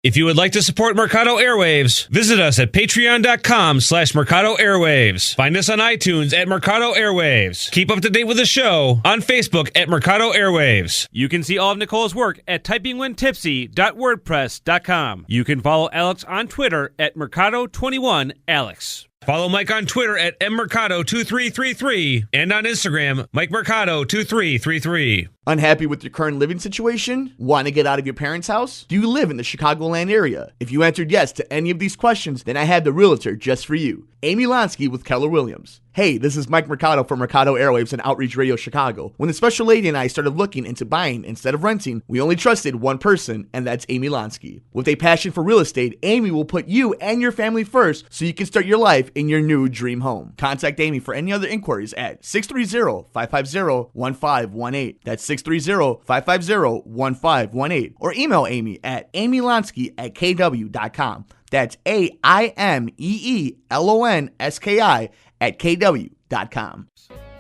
If you would like to support Mercado Airwaves, visit us at patreon.com/Mercado Airwaves. Find us on iTunes at Mercado Airwaves. Keep up to date with the show on Facebook at Mercado Airwaves. You can see all of Nicole's work at typingwhentipsy.wordpress.com. You can follow Alex on Twitter at Mercado21Alex. Follow Mike on Twitter at mmercado2333 and on Instagram, MikeMercado2333. Unhappy with your current living situation? Want to get out of your parents' house? Do you live in the Chicagoland area? If you answered yes to any of these questions, then I have the realtor just for you, Amy Lonsky with Keller Williams. Hey, this is Mike Mercado from Mercado Airwaves and Outreach Radio Chicago. When the special lady and I started looking into buying instead of renting, we only trusted one person, and that's Amy Lonsky. With a passion for real estate, Amy will put you and your family first so you can start your life in your new dream home. Contact Amy for any other inquiries at 630-550-1518. That's 630-550-1518. Or email Amy at amylonsky@kw.com. That's AIMEELONSKI@kw.com.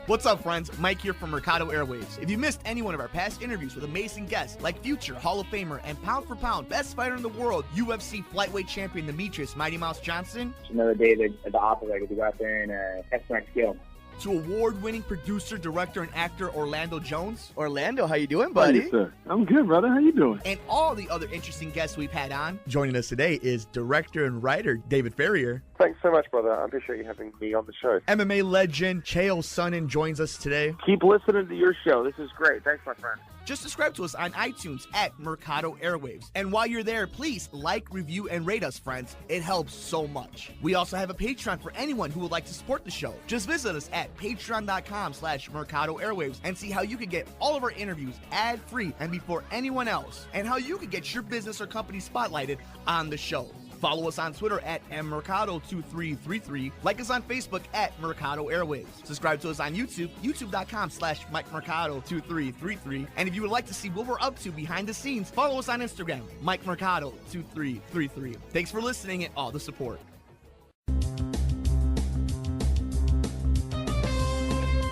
What's up, friends? Mike here from Mercado Airwaves. If you missed any one of our past interviews with amazing guests like future Hall of Famer and pound for pound best fighter in the world, UFC flyweight champion Demetrius Mighty Mouse Johnson, another day at the office, I get to go out there and test my skill. to award-winning producer, director, and actor Orlando Jones. Orlando, how you doing, buddy? Hey, sir. I'm good, brother. How you doing? And all the other interesting guests we've had on. Joining us today is director and writer David Ferrier. Thanks so much, brother. I appreciate you having me on the show. MMA legend Chael Sonnen joins us today. Keep listening to your show. This is great. Thanks, my friend. Just subscribe to us on iTunes at Mercado Airwaves. And while you're there, please like, review, and rate us, friends. It helps so much. We also have a Patreon for anyone who would like to support the show. Just visit us at patreon.com/Mercado Airwaves and see how you can get all of our interviews ad-free and before anyone else, and how you can get your business or company spotlighted on the show. Follow us on Twitter at mmercado2333. Like us on Facebook at Mercado Airwaves. Subscribe to us on YouTube, youtube.com/MikeMercado2333. And if you would like to see what we're up to behind the scenes, follow us on Instagram, MikeMercado2333. Thanks for listening and all the support.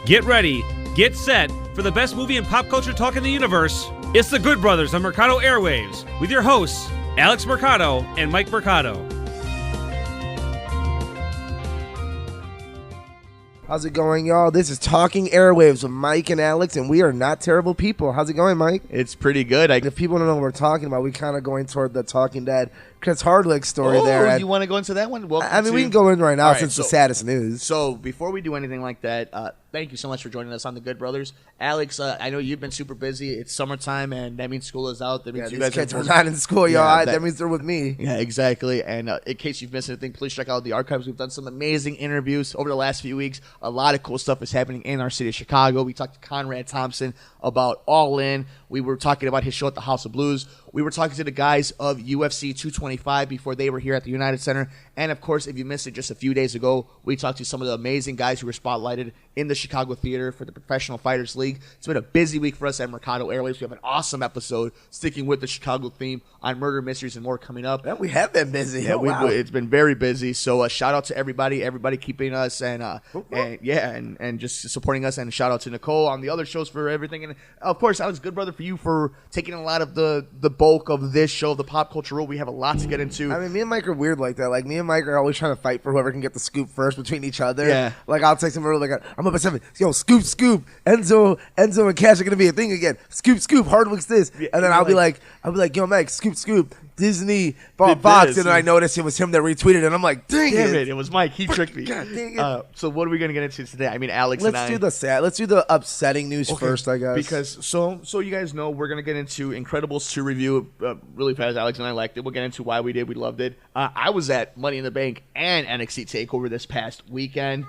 Get ready, get set for the best movie and pop culture talk in the universe. It's The Good Brothers on Mercado Airwaves with your hosts, Alex Mercado and Mike Mercado. How's it going, y'all? This is Talking Airwaves with Mike and Alex, and we are not terrible people. How's it going, Mike? It's pretty good. If people don't know what we're talking about, we kind of going toward the Talking Dead Chris Hardwick story there. You want to go into that one? I mean, we can go in right now since the saddest news. So before we do anything like that, thank you so much for joining us on The Good Brothers. Alex, I know you've been super busy. It's summertime, and that means school is out. That means you guys kids are not in school, y'all. That means they're with me. Yeah, exactly. And in case you've missed anything, please check out the archives. We've done some amazing interviews over the last few weeks. A lot of cool stuff is happening in our city of Chicago. We talked to Conrad Thompson about All In. We were talking about his show at the House of Blues. We were talking to the guys of UFC 225 before they were here at the United Center. And, of course, if you missed it just a few days ago, we talked to some of the amazing guys who were spotlighted in the Chicago Theater for the Professional Fighters League. It's been a busy week for us at Mercado Airwaves. We have an awesome episode sticking with the Chicago theme on murder mysteries and more coming up. Yeah, we have been busy. Yeah, it's been very busy. So shout out to everybody keeping us and just supporting us. And shout out to Nicole on the other shows for everything. And, of course, Alex, good brother for you for taking a lot of the bulk of this show, the pop culture rule. We have a lot to get into. I mean, me and Mike are weird like that. Like, me and Mike are always trying to fight for whoever can get the scoop first between each other. Yeah. Like, I'll text him early, like, I'm up at 7. Yo, scoop. Enzo and Cash are going to be a thing again. Scoop. Hardwick's this. Yeah, and then I'll be like, yo, Mike, scoop. Disney bought Fox, and then I noticed it was him that retweeted, and I'm like, dang it. It was Mike. He tricked me. God dang it. So what are we going to get into today? I mean, Alex Let's do the upsetting news first, I guess. Because, so you guys know, we're going to get into Incredibles 2 review really fast. Alex and I liked it. We'll get into why we did. We loved it. I was at Money in the Bank and NXT TakeOver this past weekend.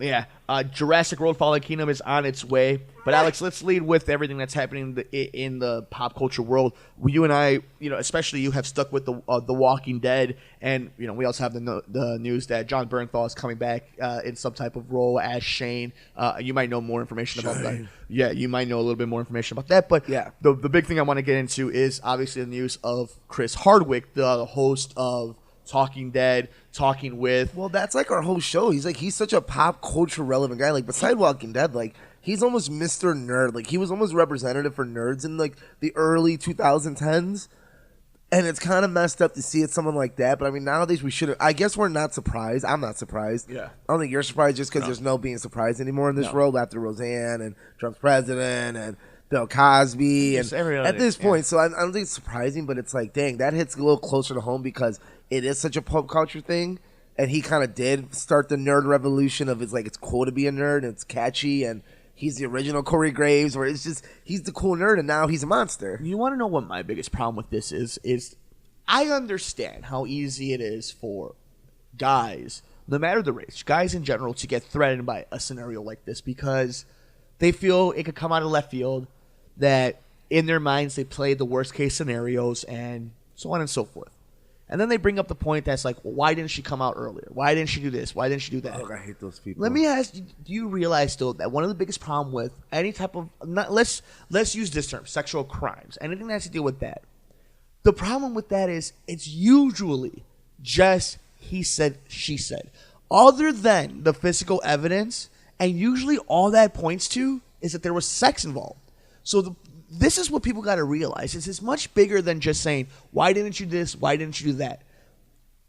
Yeah. Jurassic World Fallen Kingdom is on its way. But, Alex, let's lead with everything that's happening in the pop culture world. You and I, especially you, have stuck with the Walking Dead. And, we also have the news that John Bernthal is coming back in some type of role as Shane. You might know more information about that. Yeah, you might know a little bit more information about that. But yeah, the big thing I want to get into is obviously the news of Chris Hardwick, the host of Talking Dead, Talking With. Well, that's like our whole show. He's such a pop culture relevant guy. Like, beside Walking Dead, like, he's almost Mr. Nerd. Like, he was almost representative for nerds in, like, the early 2010s. And it's kind of messed up to see it someone like that. But I mean, nowadays we should. I guess we're not surprised. I'm not surprised. Yeah. I don't think you're surprised just because there's no being surprised anymore in this world after Roseanne and Trump's president and Bill Cosby and at this point. So I don't think it's surprising, but it's like, dang, that hits a little closer to home because it is such a pop culture thing. And he kind of did start the nerd revolution of it's like it's cool to be a nerd and it's catchy and he's the original Corey Graves, where it's just he's the cool nerd, and now he's a monster. You want to know what my biggest problem with this is I understand how easy it is for guys, no matter the race, guys in general, to get threatened by a scenario like this because they feel it could come out of left field, that in their minds they play the worst case scenarios and so on and so forth. And then they bring up the point that's like, well, why didn't she come out earlier? Why didn't she do this? Why didn't she do that? Oh, I hate those people. Let me ask you, do you realize, though, that one of the biggest problems with any type of, let's use this term, sexual crimes, anything that has to deal with that, the problem with that is it's usually just he said, she said. Other than the physical evidence, and usually all that points to is that there was sex involved. So this is what people got to realize. It's much bigger than just saying, why didn't you do this? Why didn't you do that?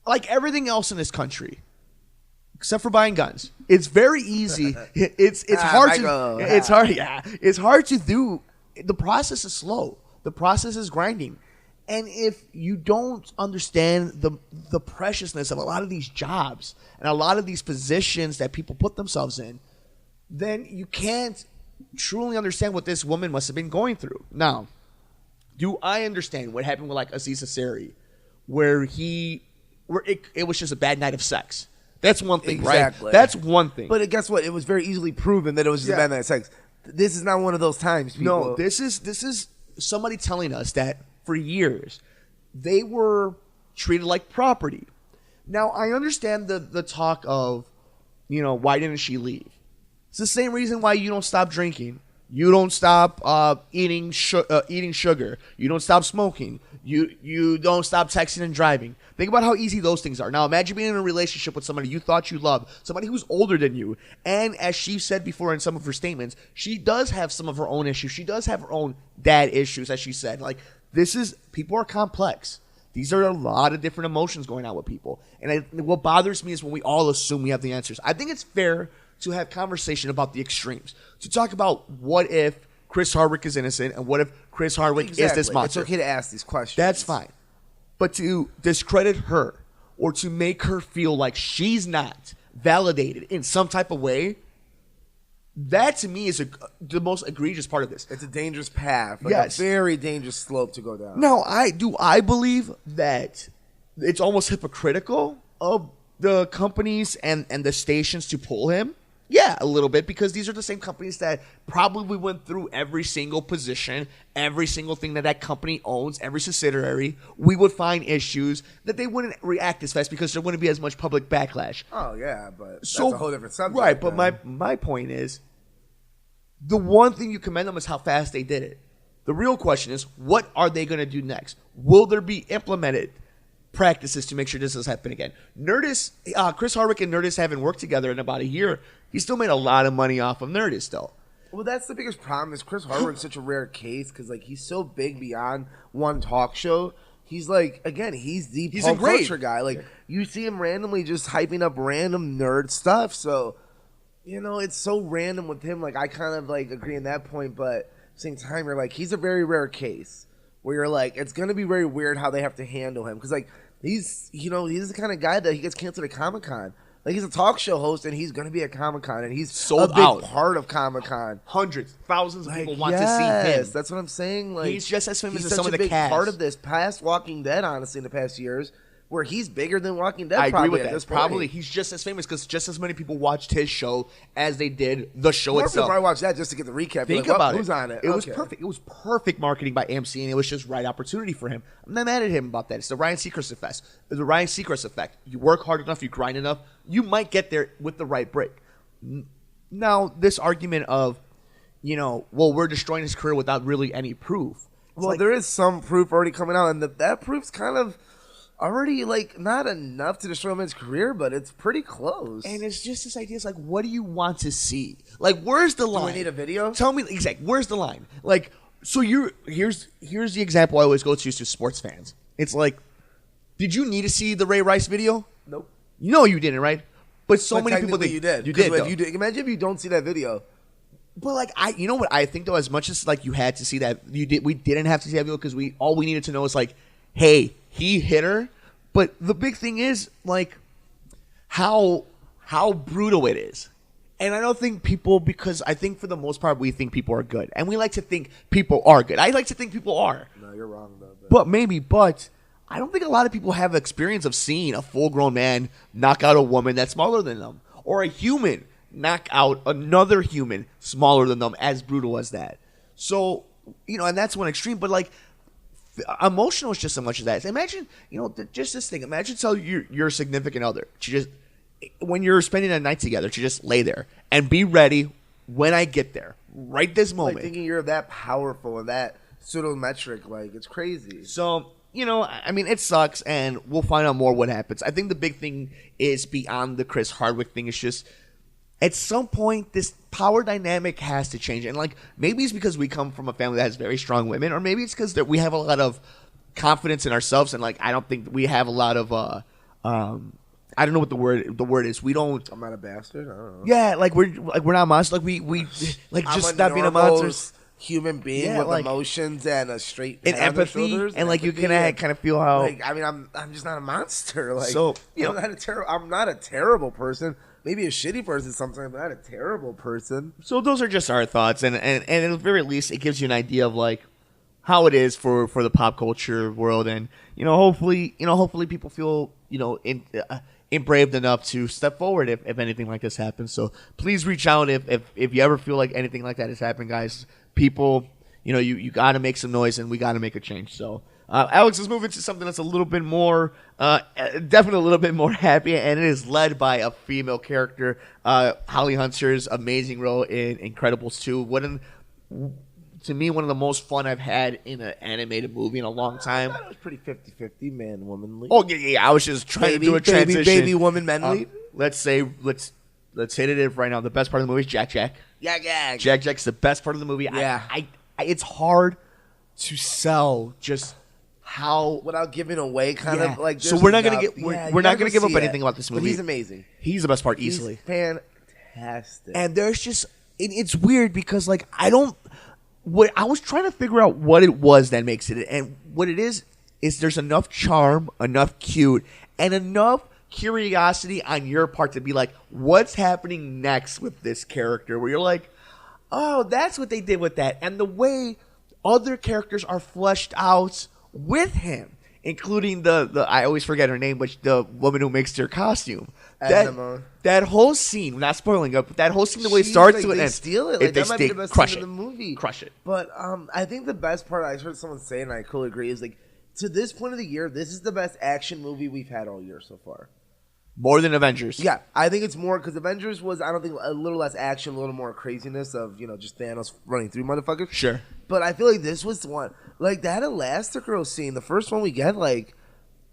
Like everything else in this country, except for buying guns, it's very easy. It's hard to it's hard to do. The process is slow. The process is grinding. And if you don't understand the preciousness of a lot of these jobs and a lot of these positions that people put themselves in, then you can't truly understand what this woman must have been going through. Now, do I understand what happened with like Aziz Ansari, where it was just a bad night of sex? That's one thing, exactly. Right? That's one thing. But guess what? It was very easily proven that it was just a bad night of sex. This is not one of those times, people. No, this is somebody telling us that for years they were treated like property. Now, I understand the talk of, why didn't she leave? It's the same reason why you don't stop drinking. You don't stop eating sugar. You don't stop smoking. You don't stop texting and driving. Think about how easy those things are. Now imagine being in a relationship with somebody you thought you loved, somebody who's older than you. And as she said before in some of her statements, she does have some of her own issues. She does have her own dad issues, as she said. Like, people are complex. These are a lot of different emotions going on with people. And what bothers me is when we all assume we have the answers. I think it's fair to have conversation about the extremes, to talk about what if Chris Hardwick is innocent and what if Chris Hardwick is this monster. It's okay to ask these questions. That's fine. But to discredit her or to make her feel like she's not validated in some type of way, that to me is the most egregious part of this. It's a dangerous path. Yes. A very dangerous slope to go down. Now, I believe that it's almost hypocritical of the companies and the stations to pull him. Yeah, a little bit, because these are the same companies that probably went through every single position, every single thing that company owns, every subsidiary. We would find issues that they wouldn't react as fast because there wouldn't be as much public backlash. Oh, yeah, but that's a whole different subject. Right, but my point is, the one thing you commend them is how fast they did it. The real question is, what are they going to do next? Will there be implemented practices to make sure this doesn't happen again? Chris Hardwick and Nerdist haven't worked together in about a year. He still made a lot of money off of Nerdist, though. Well, that's the biggest problem. Is Chris Hardwick's such a rare case because he's so big beyond one talk show. He's he's the pop culture guy. You see him randomly just hyping up random nerd stuff. So, it's so random with him. I kind of agree on that point, but at the same time, you're he's a very rare case where you're it's gonna be very weird how they have to handle him because he's the kind of guy that he gets canceled at Comic-Con. He's a talk show host, and he's going to be at Comic-Con, and he's sold a big out. Part of Comic-Con. Hundreds, thousands of people want to see him. That's what I'm saying. He's just as famous as some of the big cast. Part of this past Walking Dead, honestly, in the past years, where he's bigger than Walking Dead. I agree with at that. This Probably point. he's just as famous because just as many people watched his show as they did the show More itself. people probably watched that just to get the recap. Think about who's on it? It was perfect. It was perfect marketing by AMC, and it was just right opportunity for him. I'm not mad at him about that. It's the Ryan Seacrest effect. The Ryan Seacrest effect. You work hard enough, you grind enough, you might get there with the right break. Now, this argument of, we're destroying his career without really any proof. Well, there is some proof already coming out, and that proof's kind of already not enough to destroy his career, but it's pretty close. And it's just this idea. It's what do you want to see? Where's the line? Do we need a video? Tell me exactly. Where's the line? So here's the example I always go to sports fans. It's like, did you need to see the Ray Rice video? Nope. No, you didn't, right? But so But many people technically think you did. You did. If Though. you did. Imagine if you don't see that video. But like you know what I think though, as much as like you had to see that, we didn't have to see that video because all we needed to know is like, hey, he hit her. But the big thing is like how brutal it is. And I don't think people, because I think for the most part we think people are good, and we like to think people are good. I like to think people are. No, you're wrong though. But I don't think a lot of people have experience of seeing a full-grown man knock out a woman that's smaller than them, or a human knock out another human smaller than them, as brutal as that. So, and that's one extreme, but like emotional is just so much as that. Imagine, just this thing. Imagine tell your significant other to just, when you're spending a night together, to just lay there and be ready when I get there, right this moment. Like thinking you're that powerful and that pseudometric, like it's crazy. So, I mean, it sucks, and we'll find out more what happens. I think the big thing is beyond the Chris Hardwick thing. It's just, at some point, this power dynamic has to change. And, like, maybe it's because we come from a family that has very strong women, or maybe it's because we have a lot of confidence in ourselves, and, like, I don't think we have a lot of, I don't know what the word is. We don't. I'm not a bastard. I don't know. Yeah, like, we're not monsters. Like, we like, just not being a monster. Human being with like, emotions and a straight and empathy, and like you kind of feel how. Like, I mean, I'm just not a monster. Like, so I'm not a terrible person. Maybe a shitty person sometimes, but not a terrible person. So those are just our thoughts, and at the very least, it gives you an idea of like how it is for the pop culture world, and hopefully people feel braved enough to step forward if anything like this happens. So please reach out if you ever feel like anything like that is happening, guys. People, you got to make some noise, and we got to make a change. So, Alex, let's move into something that's a little bit more, definitely a little bit more happy, and it is led by a female character, Holly Hunter's amazing role in Incredibles 2. To me, one of the most fun I've had in an animated movie in a long time. I thought it was pretty 50-50, man, woman lead. Oh, yeah. I was just trying to do a transition. Baby, woman, men lead. Let's hit it right now. The best part of the movie is Jack. Jack's the best part of the movie. Yeah. It's hard to sell just how, without giving away kind of like. So we're not gonna give up anything about this movie. But he's amazing. He's the best part easily. He's fantastic. And there's just it's weird because like I was trying to figure out what it was that makes it, and what it is there's enough charm, enough cute, and enough curiosity on your part to be like, what's happening next with this character, where you're like, oh, that's what they did with that. And the way other characters are fleshed out with him, including the I always forget her name, but the woman who makes their costume. That whole scene, not spoiling it, but that whole scene, the way it starts like, to they end, steal it. Like, that might be the best crush scene it. in the movie. Crush it. But I think the best part, I heard someone say, and I totally agree, is like, to this point of the year, this is the best action movie we've had all year so far. More than Avengers. Yeah, I think it's more, because Avengers was, I don't think, a little less action, a little more craziness of, just Thanos running through motherfuckers. Sure. But I feel like this was the one, like that Elastigirl scene, the first one we get, like,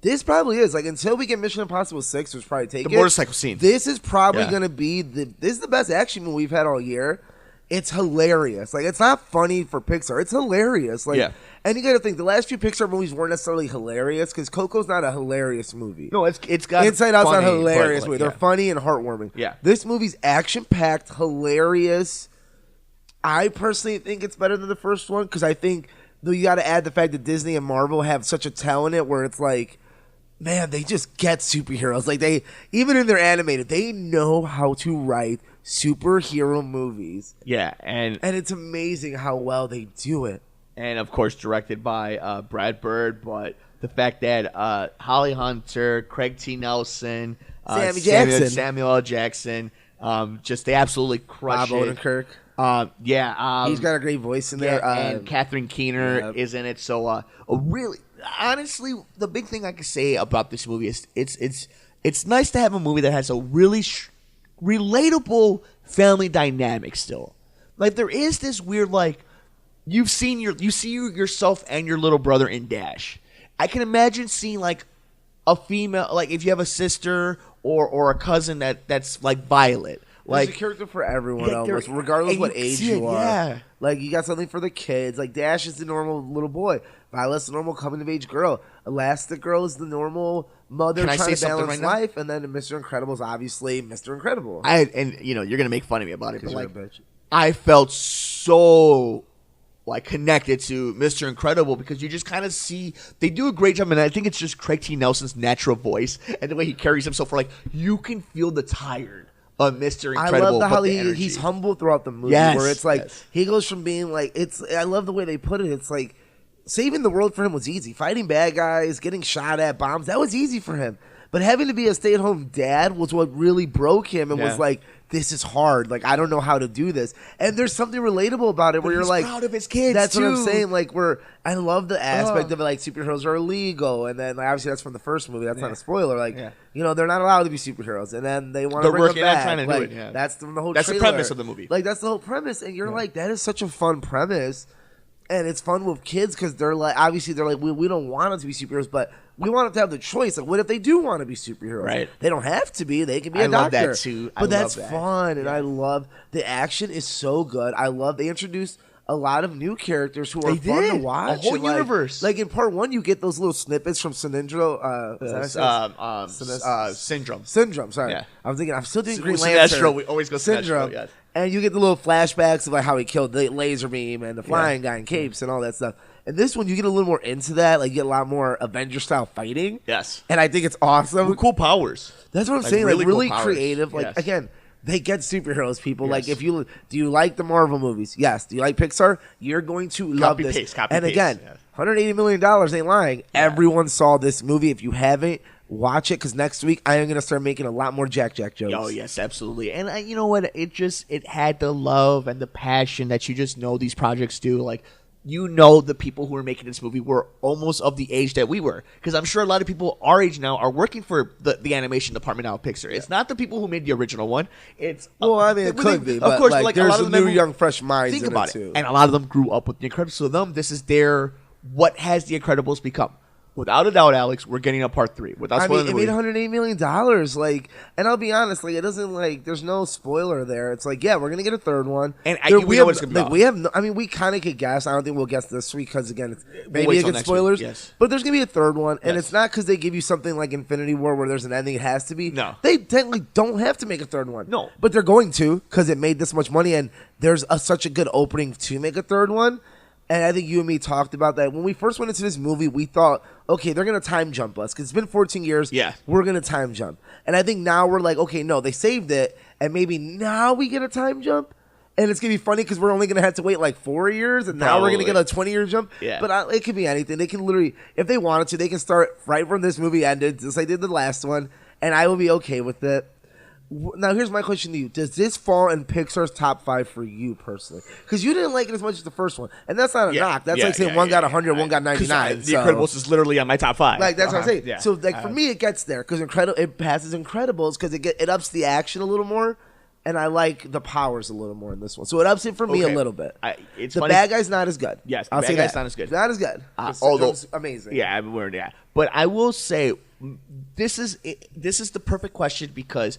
this probably is, like, until we get Mission Impossible 6, which probably take the motorcycle scene. This is probably going to be, this is the best action movie we've had all year. It's hilarious. Like, it's not funny for Pixar. It's hilarious. Like, yeah. And you got to think, the last few Pixar movies weren't necessarily hilarious, because Coco's not a hilarious movie. No, it's got Inside Out's not a hilarious like, movie. They're funny and heartwarming. Yeah. This movie's action-packed, hilarious. I personally think it's better than the first one, because I think, though, you got to add the fact that Disney and Marvel have such a talent in it where it's like, man, they just get superheroes. Like, they, even in their animated, they know how to write superhero movies. Yeah, and it's amazing how well they do it. And of course, directed by Brad Bird. But the fact that Holly Hunter, Craig T. Nelson, Samuel L. Jackson, just they absolutely crush Bob it. Odenkirk. He's got a great voice in there. And Catherine Keener is in it. So really, honestly, the big thing I can say about this movie is it's nice to have a movie that has a really relatable family dynamic still. Like, there is this weird, like, you see yourself and your little brother in Dash. I can imagine seeing, like, a female, like, if you have a sister or a cousin that's like Violet, There's a character for everyone, Yeah, almost, regardless of what age you are. Yeah. Like, you got something for the kids. Like, Dash is the normal little boy. Violet's the normal coming-of-age girl. Elastigirl is the normal mother Can I trying say to something balance right now? life. And then Mr. Incredible is obviously Mr. Incredible. And you're gonna make fun of me about it, but You're a like, bitch. I felt so like connected to Mr. Incredible because you just kind of see they do a great job, and I think it's just Craig T. Nelson's natural voice and the way he carries himself. For like, you can feel the tired of Mr. Incredible. I love how but the energy. he's humble throughout the movie. Yes, where it's like yes. he goes from being like I love the way they put it. It's like saving the world for him was easy. Fighting bad guys, getting shot at, bombs, that was easy for him. But having to be a stay-at-home dad was what really broke him and was like, this is hard. Like, I don't know how to do this. And there's something relatable about it where you're he's like, proud of his kids, That's what I'm too. saying. Like, I love the aspect of it. Like, superheroes are illegal, and then like, obviously that's from the first movie. That's not a spoiler. Like, they're not allowed to be superheroes, and then they want to bring them working on back. trying to do Like, it, yeah. That's the whole. That's the trailer. premise of the movie. Like, that's the whole premise, and you're like, that is such a fun premise. And it's fun with kids because they're like, obviously they're like, we don't want them to be superheroes, but we want them to have the choice. Like, what if they do want to be superheroes? Right. They don't have to be. They can be I a love doctor. that, too. I But that's love that. fun, and I love the action is so good. I love they introduced a lot of new characters who are They fun to did. watch. A whole and, like- universe. Like in part one, you get those little snippets from Sinestro. Syndrome. Syndrome. Sorry, Yeah. I'm still doing Sin- Green Sinestro, Lantern. we always go Syndrome. Sinestro, yes. And you get the little flashbacks of like how he killed the laser beam and the flying guy in capes and all that stuff. And this one, you get a little more into that. Like, you get a lot more Avenger style fighting. Yes. And I think it's awesome. With cool powers. That's what I'm Like, saying. really Like, cool really powers. creative. Like, Yes. again, they get superheroes, people. Yes. Like, do you like the Marvel movies? Yes. Do you like Pixar? You're going to love this. paste, copy and paste, again, yes. $180 million ain't lying. Everyone saw this movie. If you haven't, watch it, because next week I am going to start making a lot more Jack jokes. Oh yes, absolutely. And you know what? It had the love and the passion that you just know these projects do. Like, the people who are making this movie were almost of the age that we were, because I'm sure a lot of people our age now are working for the animation department now at Pixar. It's not the people who made the original one. It's it could be, but of course, like, like a there's lot of a them new young fresh minds think in about it too. and a lot of them grew up with the Incredibles. So this is what has the Incredibles become? Without a doubt, Alex, we're getting a part 3. Without I mean, spoiling it the made movie. $180 million. Like, and I'll be honest, like, it doesn't, like, there's no spoiler there. It's like, yeah, we're gonna get a third one, And There- we know what it's gonna be like, about. we have. No, I mean, we kind of could guess. I don't think we'll guess this week because again, it's maybe wait it till gets next week, spoilers. yes. But there's gonna be a third one, and Yes. it's not because they give you something like Infinity War where there's an ending. It has to be. No. They technically don't have to make a third one. No. but they're going to because it made this much money, and there's such a good opening to make a third one. And I think you and me talked about that. When we first went into this movie, we thought, okay, they're going to time jump us because it's been 14 years. Yeah. We're going to time jump. And I think now we're like, okay, no, they saved it. And maybe now we get a time jump. And it's going to be funny because we're only going to have to wait like 4 years. And now we're going to get a 20-year jump. Yeah. But it could be anything. They can literally, if they wanted to, they can start right when this movie ended, just like they did the last one. And I will be okay with it. Now, here's my question to you. Does this fall in Pixar's top 5 for you personally? Because you didn't like it as much as the first one. And that's not a knock. That's like saying one got 100, one got 99. The Incredibles is literally on my top 5. Like, that's what I'm saying. Yeah. So, like, for me, it gets there because it passes Incredibles because it ups the action a little more. And I like the powers a little more in this one. So, it ups it for me a Okay. little bit. It's the funny- bad guy's not as good. Yes, the I'll bad say guy's that. not as good. Not as good. Although It's amazing. Yeah, yeah. But I will say this is the perfect question because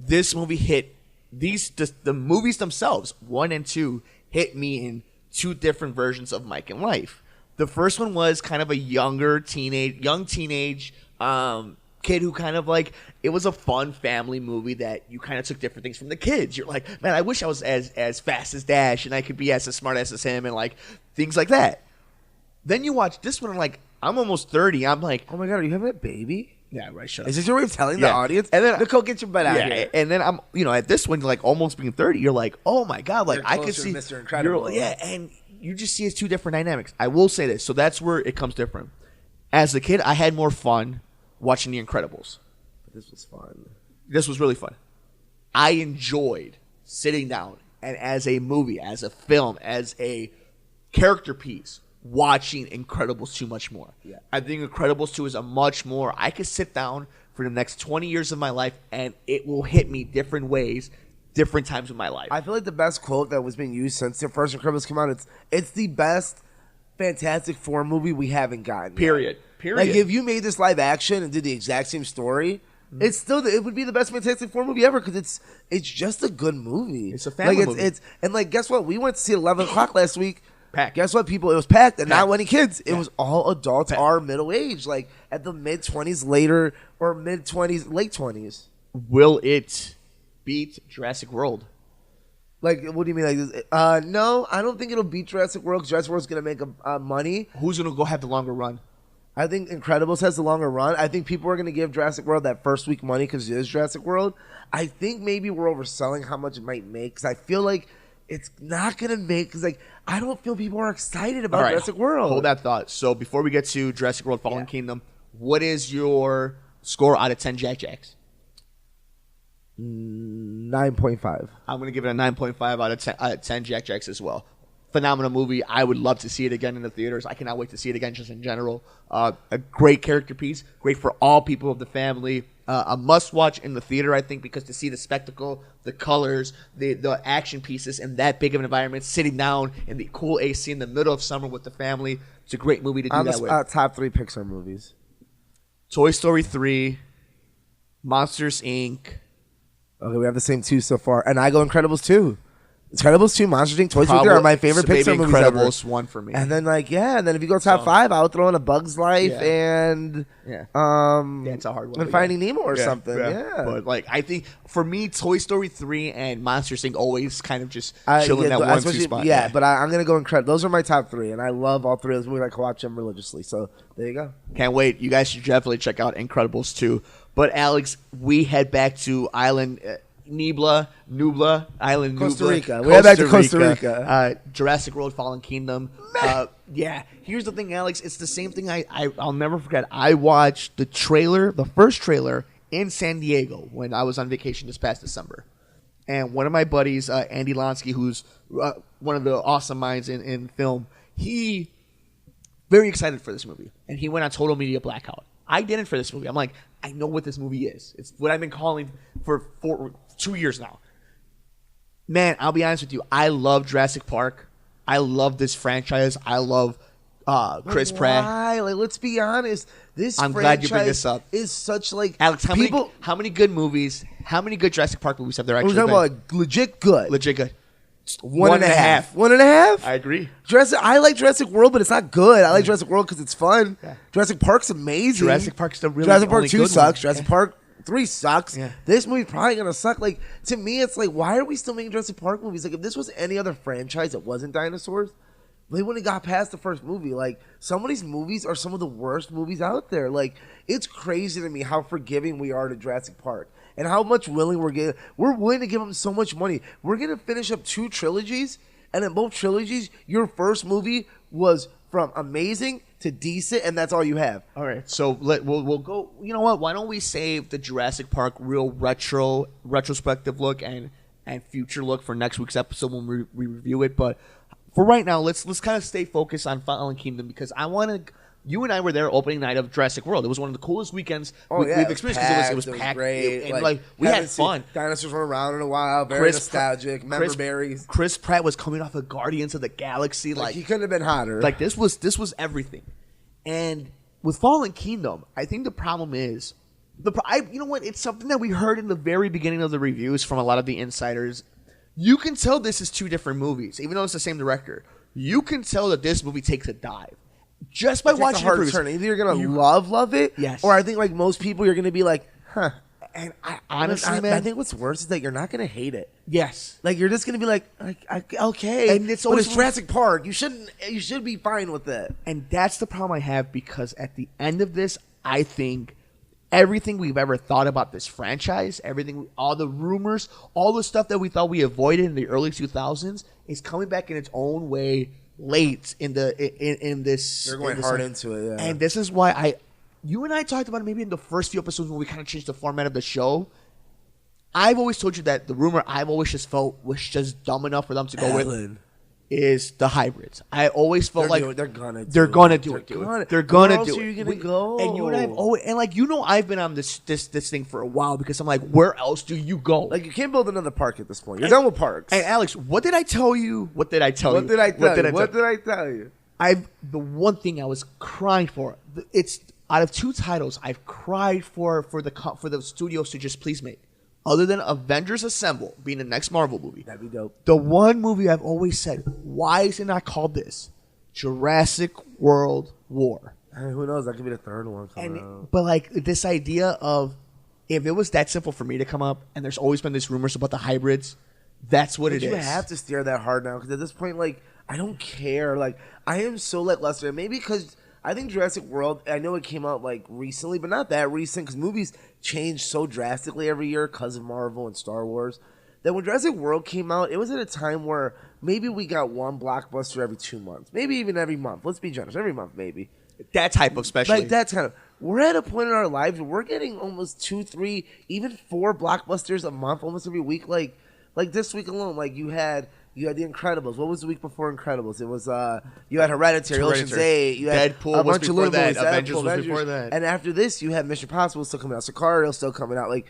this movie hit the movies themselves, 1 and 2, hit me in 2 different versions of Mike and life. The first one was kind of a young teenage kid who kind of like, it was a fun family movie that you kind of took different things from the kids. You're like, man, I wish I was as fast as Dash and I could be as smart as him and like things like that. Then you watch this one and like, I'm almost 30. I'm like, Oh my God, are you having a baby? yeah, right, shut up. Is this your way of telling the Yeah. audience? And then- Nicole, get your butt out Yeah, here. and then I'm, at this one, like almost being 30, you're like, oh my God, like You're I could closer see to Mr. Incredible. Yeah, and you just see it's 2 different dynamics. I will say this, so that's where it comes different. As a kid, I had more fun watching The Incredibles. This was fun. This was really fun. I enjoyed sitting down and as a movie, as a film, as a character piece, watching Incredibles 2 much more. Yeah. I think Incredibles 2 is a much more, I could sit down for the next 20 years of my life and it will hit me different ways, different times in my life. I feel like the best quote that was being used since the first Incredibles came out, it's the best Fantastic Four movie we haven't gotten yet. Period. Like, if you made this live action and did the exact same story, It's still it would be the best Fantastic Four movie ever because it's just a good movie. It's a family movie. movie. And like, guess what? We went to see 11 o'clock last week. Packed. Guess what, people? It was packed and Packed. not any kids. It Yeah. was all adults or middle age, like at the mid-20s, later or mid-20s, late 20s. Will it beat Jurassic World? Like, what do you mean? Like, no, I don't think it'll beat Jurassic World. 'Cause Jurassic World's gonna make money. Who's gonna go have the longer run? I think Incredibles has the longer run. I think people are going to give Jurassic World that first week money because it is Jurassic World. I think maybe we're overselling how much it might make because I feel like it's not going to make because like I don't feel people are excited about Jurassic World. Hold that thought. So before we get to Jurassic World Fallen Kingdom, what is your score out of 10 Jack Jacks? 9.5. I'm going to give it a 9.5 out of 10 Jack Jacks as well. Phenomenal movie. I would love to see it again in the theaters. I cannot wait to see it again just in general. A great character piece. Great for all people of the family. A must-watch in the theater, I think, because to see the spectacle, the colors, the action pieces in that big of an environment, sitting down in the cool AC in the middle of summer with the family, it's a great movie to do that with. Top 3 Pixar movies. Toy Story 3, Monsters, Inc. Okay, we have the same 2 so far. And I go Incredibles 2. Incredibles 2, Monsters Inc., Toy Story 3 are my favorite Pixar movies ever. Incredibles 1 for me. And then and then if you go top 5, I would throw in A Bug's Life and it's a hard one. And Finding Nemo or something. Yeah. But like I think for me, Toy Story 3 and Monsters Inc. always kind of just chill in that 1-2 spot. Yeah, but I'm gonna go Incredibles. Those are my top 3, and I love all 3 of those movies. I can watch them religiously. So there you go. Can't wait. You guys should definitely check out Incredibles 2. But Alex, we head back to Island. Nubla, Island Costa Nubla. Rica. We head back to Costa Rica. Jurassic World Fallen Kingdom. Here's the thing, Alex. It's the same thing I'll never forget. I watched the first trailer in San Diego when I was on vacation this past December. And one of my buddies, Andy Lonsky, who's one of the awesome minds in film, he very excited for this movie. And he went on total media blackout. I didn't for this movie. I'm like, I know what this movie is. It's what I've been calling for 2 years now. Man, I'll be honest with you. I love Jurassic Park. I love this franchise. I love Chris Pratt. Why? Like, let's be honest. I'm glad you bring this up. Is such like Alex, how many good movies? How many good Jurassic Park movies have there actually we're been? talking about like, legit good. Legit good. 1.5. 1.5? I agree. I like Jurassic World, but it's not good. I like Jurassic World because it's fun. Yeah. Jurassic Park's amazing. Jurassic Park's the really Jurassic Park only 2 good sucks. one. Jurassic Park 3 sucks. Yeah. This movie's probably gonna suck. Like, to me, it's like, why are we still making Jurassic Park movies? Like, if this was any other franchise that wasn't dinosaurs, they wouldn't have got past the first movie. Like, some of these movies are some of the worst movies out there. Like, it's crazy to me how forgiving we are to Jurassic Park and how much we're willing to give them so much money. We're gonna finish up 2 trilogies, and in both trilogies, your first movie was from amazing to decent, and that's all you have. All right, so we'll go. You know what? Why don't we save the Jurassic Park real retrospective look and future look for next week's episode when we review it? But for right now, let's kind of stay focused on Fallen Kingdom because I want to. You and I were there opening night of Jurassic World. It was one of the coolest weekends we've experienced because it was packed. Great. And we had fun. Dinosaurs were around in a while. Very nostalgic. Member berries. Chris Pratt was coming off of Guardians of the Galaxy. Like he couldn't have been hotter. Like this was everything. And with Fallen Kingdom, I think the problem is you know what? It's something that we heard in the very beginning of the reviews from a lot of the insiders. You can tell this is 2 different movies, even though it's the same director. You can tell that this movie takes a dive. Just by watching a hard turn. Either you're gonna love it, yes, or I think like most people, you're gonna be like, huh. And I honestly, man, I think what's worse is that you're not gonna hate it. Yes, like you're just gonna be like okay, and it's always Jurassic Park. You should be fine with it. And that's the problem I have because at the end of this, I think everything we've ever thought about this franchise, all the rumors, all the stuff that we thought we avoided in the early 2000s, is coming back in its own way. Late in this, they're going hard into it, yeah. And this is why you and I talked about it maybe in the first few episodes when we kind of changed the format of the show. I've always told you that the rumor I've always just felt was just dumb enough for them to go with is the hybrids. I always felt they're gonna do it. They're gonna do it. Where else are you gonna go? And you and I have always, and like I've been on this thing for a while because I'm like, where else do you go? Like you can't build another park at this point. You're done with parks. And Alex, what did I tell you? What did I tell you? What did I tell you? The one thing I was crying for. It's out of 2 titles I've cried for the studios to just please make, other than Avengers Assemble being the next Marvel movie. That'd be dope. The one movie I've always said, why is it not called this? Jurassic World War. Who knows? That could be the third one coming out. But like this idea of, if it was that simple for me to come up, and there's always been this rumors about the hybrids, that's what it is. You have to steer that hard now, because at this point, like, I don't care. Like, I am so lackluster. Maybe because I think Jurassic World, I know it came out like recently, but not that recent, because movies change so drastically every year because of Marvel and Star Wars, that when Jurassic World came out, it was at a time where maybe we got one blockbuster every 2 months, maybe even every month. Let's be generous, every month maybe. That type of special. Like, that's kind of, we're at a point in our lives where we're getting almost 2, 3, even 4 blockbusters a month, almost every week. Like this week alone, like you had The Incredibles. What was the week before Incredibles? It was you had Hereditary, Ocean's 8, you had Deadpool a was bunch of before little that, movies, Avengers Deadpool, was before that. And after this, you had Mission Impossible still coming out, Sicario still coming out, like,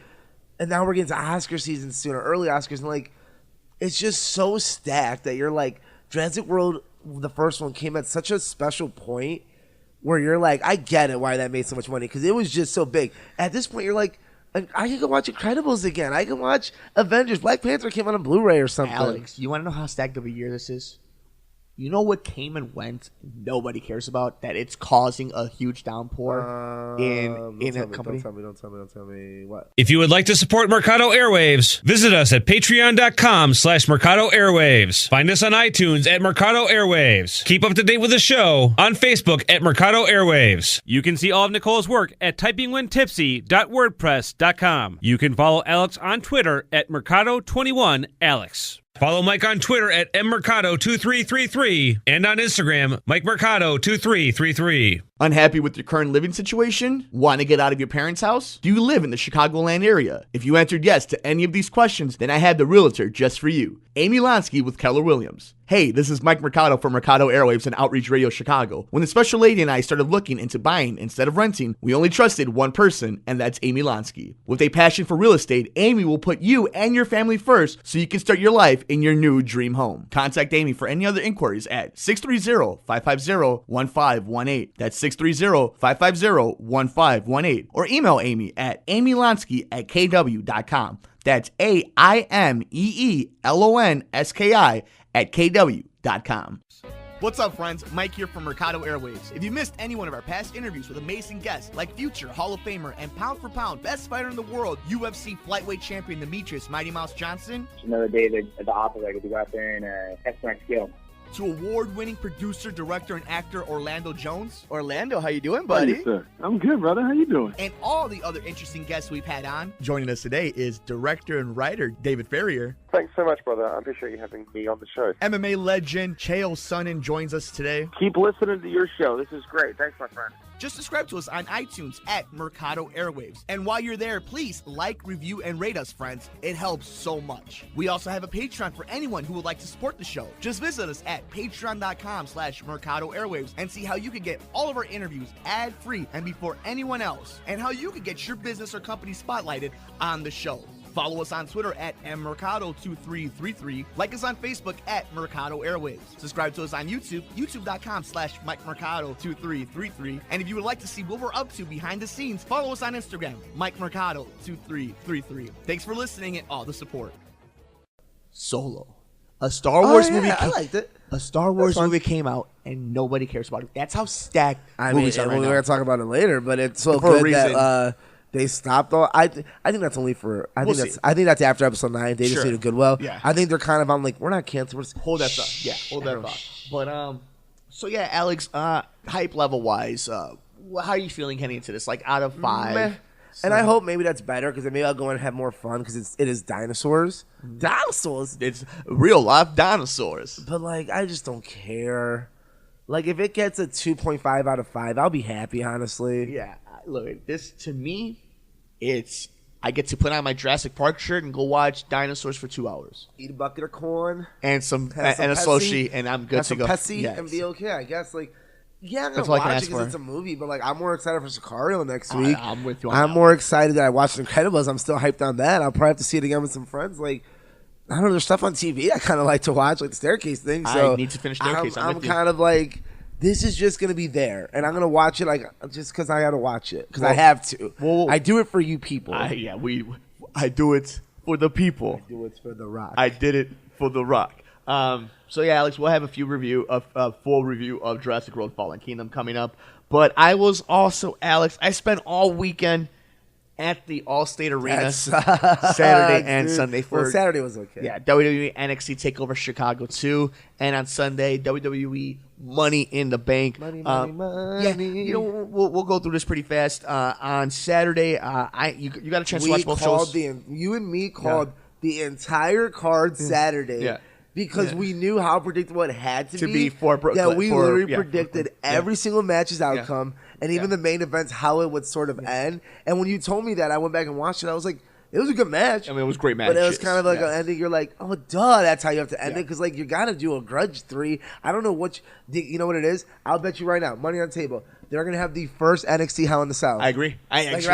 and now we're getting to Oscar season soon, or early Oscars, and like, it's just so stacked that you're like, Jurassic World, the first one, came at such a special point where you're like, I get it why that made so much money, because it was just so big. At this point, you're like, I can go watch Incredibles again. I can watch Avengers. Black Panther came out on Blu-ray or something. Alex, you want to know how stacked of a year this is? You know what came and went, nobody cares about, that it's causing a huge downpour in a company? Don't tell me. What? If you would like to support Mercado Airwaves, visit us at patreon.com/Mercado Airwaves. Find us on iTunes at Mercado Airwaves. Keep up to date with the show on Facebook at Mercado Airwaves. You can see all of Nicole's work at typingwhentipsy.wordpress.com. You can follow Alex on Twitter at Mercado21Alex. Follow Mike on Twitter at mmercado2333 and on Instagram, MikeMercado2333. Unhappy with your current living situation? Want to get out of your parents' house? Do you live in the Chicagoland area? If you answered yes to any of these questions, then I have the realtor just for you, Amy Lonsky with Keller Williams. Hey, this is Mike Mercado from Mercado Airwaves and Outreach Radio Chicago. When the special lady and I started looking into buying instead of renting, we only trusted one person, and that's Amy Lonsky. With a passion for real estate, Amy will put you and your family first so you can start your life in your new dream home. Contact Amy for any other inquiries at 630-550-1518. That's 630-550-1518. Or email Amy at amylonsky@kw.com. That's AIMEELONSKI@kw.com. What's up, friends? Mike here from Mercado Airwaves. If you missed any one of our past interviews with amazing guests like future Hall of Famer and pound for pound best fighter in the world, UFC flyweight champion Demetrius Mighty Mouse Johnson, Just another day at the operator to go out there and test my skill. to award-winning producer, director, and actor Orlando Jones. Orlando, how you doing, Hey, buddy? sir. I'm good, brother. How you doing? And all the other interesting guests we've had on. Joining us today is director and writer David Ferrier. Thanks so much, brother. I appreciate you having me on the show. MMA legend Chael Sonnen joins us today. Keep listening to your show. This is great. Thanks, my friend. Just subscribe to us on iTunes at Mercado Airwaves. And while you're there, please like, review, and rate us, friends. It helps so much. We also have a Patreon for anyone who would like to support the show. Just visit us at patreon.com/Mercado Airwaves and see how you can get all of our interviews ad-free and before anyone else, and how you can get your business or company spotlighted on the show. Follow us on Twitter at mmercado2333. Like us on Facebook at Mercado Airwaves. Subscribe to us on YouTube, youtube.com/MikeMercado2333. And if you would like to see what we're up to behind the scenes, follow us on Instagram, MikeMercado2333. Thanks for listening and all the support. Solo. A Star Wars movie. I liked it. A Star Wars movie came out and nobody cares about it. That's how stacked movies are right we're now. gonna talk about it later, but it's so For a good reason. that they stopped. Though I think that's only for. I We'll think see. that's after episode 9. They just Sure. did it Goodwill. Yeah. I think they're kind of on like, we're not canceling. We're just, Hold that thought. Yeah, hold that thought. But so yeah, Alex, hype level wise, how are you feeling heading into this? Like out of 5. Meh. And I hope maybe that's better, because maybe I'll go and have more fun, because it is dinosaurs. Dinosaurs. It's real life dinosaurs. But like, I just don't care. Like, if it gets a 2.5 out of 5, I'll be happy, honestly. Yeah, look, this to me, it's I get to put on my Jurassic Park shirt and go watch dinosaurs for 2 hours Eat a bucket of corn, and some have some and a Pepsi, sushi, and I'm good have to some go. Pepsi, Yes. and be okay, I guess. Like, yeah, I'm That's gonna all I can watch ask it because for. it's a movie, but like, I'm more excited for Sicario next week. I'm with you on I'm that more excited that I watched Incredibles. I'm still hyped on that. I'll probably have to see it again with some friends. Like, I don't know, there's stuff on TV I kind of like to watch, like the Staircase thing. So I need to finish Staircase. I'm I'm with you. kind of like, this is just gonna be there, and I'm gonna watch it like just because I gotta watch it because I have to. I do it for you people. I do it for the people. I do it for The Rock. I did it for The Rock. So yeah, Alex, we'll have a full review of Jurassic World: Fallen Kingdom coming up. But I was also, Alex, I spent all weekend at the Allstate Arena Saturday and Sunday. Saturday was okay. Yeah, WWE NXT TakeOver Chicago 2, and on Sunday WWE Money in the Bank. Money. Yeah, we'll go through this pretty fast. On Saturday, you got a chance to watch both shows. You and me called the entire card Saturday. Yeah. Because we knew how predictable it had to be. We literally predicted every single match's outcome and even the main events, how it would sort of end. And when you told me that, I went back and watched it. I was like, it was a good match. I mean, it was a great match. But it was kind of like an ending. You're like, oh, duh, that's how you have to end it. Because, like, you got to do a grudge 3. I don't know you know what it is? I'll bet you right now, money on the table. They're going to have the first NXT Hell in the Cell. I agree. I'm like,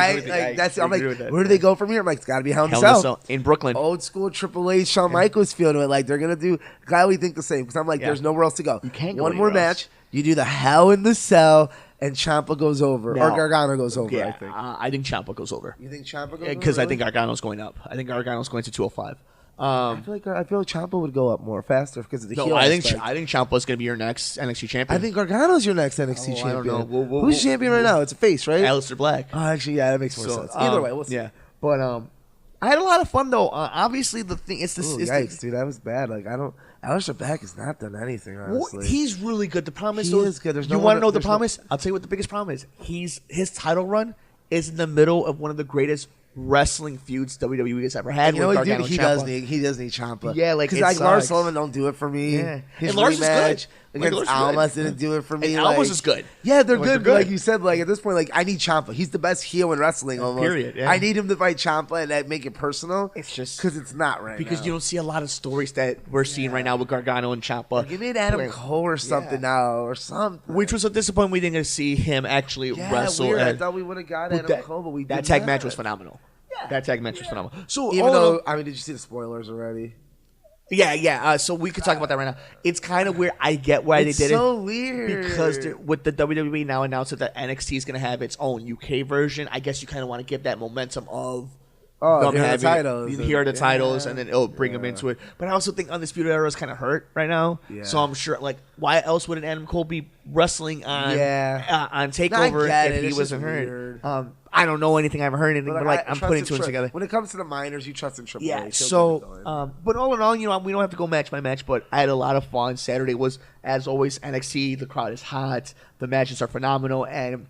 where do they go from here? I'm like, it's got to be Hell in the Cell. In Brooklyn. Old school Triple H, Shawn Michaels feel to it. Like, they're going to do, glad we think the same. Because I'm like, there's nowhere else to go. You can't go One more match. You do the Hell in the Cell, and Ciampa goes over. Or Gargano goes over, I think. I think Ciampa goes over. You think Ciampa goes over? Because I think Gargano's going up. I think Gargano's going to 205. I feel like Ciampa would go up more faster because of the heel. I think Ciampa's going to be your next NXT champion. I think Gargano's your next NXT champion. I don't know. Who's champion right now? It's a face, right? Aleister Black. Oh, actually, yeah, that makes more sense. Either way, we'll see. Yeah, but I had a lot of fun though. Obviously, the thing it's this. Yikes, dude, that was bad. Like Aleister Black has not done anything. Honestly, he's really good. The problem is, he is good. You want to know the problem is? I'll tell you what the biggest problem is. His title run is in the middle of one of the greatest wrestling feuds WWE has ever had. You know what, dude? He does need Ciampa. Yeah, like because Lars Sullivan don't do it for me. Yeah. His Lars rematch is against Almas didn't do it for me. And Almas is good. Yeah, they're good. But like you said, like at this point, like I need Ciampa. He's the best heel in wrestling. Almost. Period. Yeah. I need him to fight Ciampa and that make it personal. It's just because it's not right because you don't see a lot of stories that we're seeing right now with Gargano and Ciampa. Like, you need Adam Cole or something now or something. Which was a disappointment. We didn't get to see him actually wrestle. Weird. I thought we would have got Adam Cole, but we didn't. That tag match was phenomenal. That tag match was phenomenal. So even though, I mean, did you see the spoilers already? Yeah. So we could talk about that right now. It's kind of weird. I get why they did it. It's so weird. Because with the WWE now announced that NXT is going to have its own UK version. I guess you kind of want to give that momentum of them having the titles. Here are the titles, and then it'll bring them into it. But I also think Undisputed Era is kind of hurt right now. Yeah. So I'm sure, like, why else would an Adam Cole be wrestling on TakeOver if he wasn't hurt? I don't know anything. I haven't heard anything, but I'm putting two and together. When it comes to the minors, you trust in Triple H. Yeah. So, but all in all, we don't have to go match by match. But I had a lot of fun. Saturday was, as always, NXT. The crowd is hot. The matches are phenomenal, and